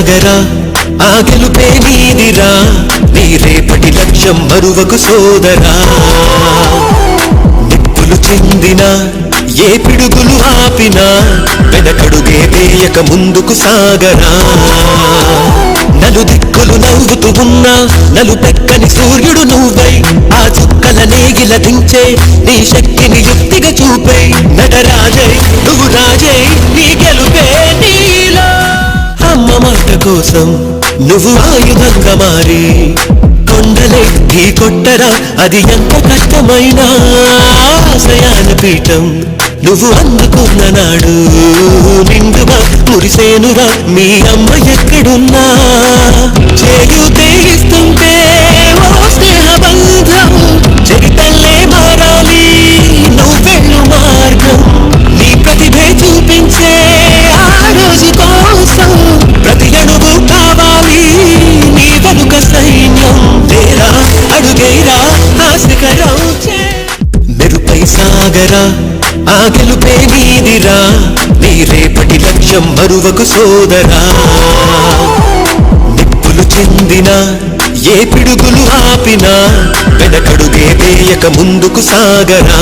సాగరా ఆ గెలుపే నీదిరా నీ రేపటి లక్ష్యం మరువకు సోదరా నిప్పులు చెందిన ఏ పిడుగులు ఆపినా వెనకడుగే వేయక ముందుకు సాగరా నలుదిక్కులు నవ్వుతూ ఉన్నా నలుపెక్కని సూర్యుడు నువ్వై ఆ చుక్కల నేగిల దించే నీ శక్తిని యుక్తిగా చూపే నటరాజై నువ్వు రాజై నీ గెలుపే నీలో అమ్మ మాట కోసం నువ్వు ఆయుధంగా మారి కొండలే ఢీ కొట్టరా అది ఎంత కష్టమైనా ఆశయాన పీఠం నువ్వు అందుకున్న నాడు నిండుగా మురిసేనురా మీ అమ్మ ఎక్కడున్నా చేయుతే ఇస్తుంటే ఓ స్నేహ బంధం చరితల్లే మారాలి నువ్వెళ్ళు మార్గం నీ ప్రతిభే చూపించే ఆ రోజు కోసం ప్రతి అణువు కావాలి నీ వెనుక సైన్యం లేరా అడుగైరా ఆశకరం మెరుపై సాగరా ఆ గెలుపే నీదిరా నీ రేపటి లక్ష్యం మరువకు సోదరా నిప్పులు చెందిన ఏ పిడుగులు ఆపినా వెనకడుగే వేయక ముందుకు సాగరా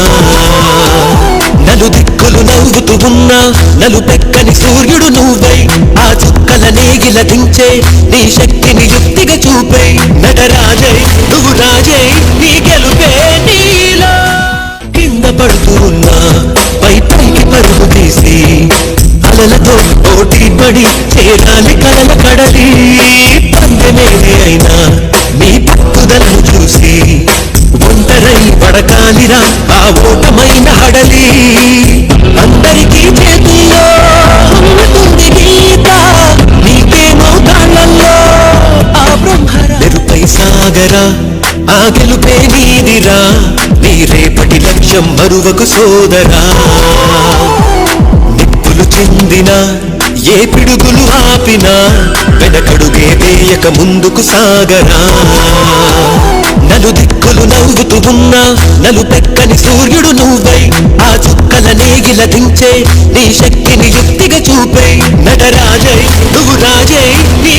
నలుదిక్కులు నవ్వుతూ ఉన్నా నలుపెక్కని సూర్యుడు నువ్వై ఆ చుక్కల నేగిల దించే నీ శక్తిని యుక్తిగా చూపే నటరాజై నువ్వు రాజై నీ గెలుపే నీలో కింద పడుతూ ఉన్నా పై పైకి పరుగు తీసి అలలతో పోటీ పడి చేరాలి కలల కడలి పందెమేదే అయినా నీ పట్టుదలను చూసి ఒంటరై పడకాలిరా ఆ ఓటమైన హడలి అందరికీ చేతుల్లో ఉంటుంది గీత నీకేమో కాళ్ళల్లో ఆ బ్రహ్మర మెరుపై సాగరా ఆ గెలుపే నీదిరా నీ రేపటి లక్ష్యం మరువకు సోదరా నిప్పులు చెందిన ఏ పిడుగులు ఆపినా వెనకడుగే వేయక ముందుకు సాగరా నలుదిక్కులు నవ్వుతూ ఉన్నా నలుపెక్కని సూర్యుడు నువ్వై ఆ చుక్కల నేగిల దించే నీ శక్తిని యుక్తిగా చూపే నటరాజై నువ్వు రాజై నీ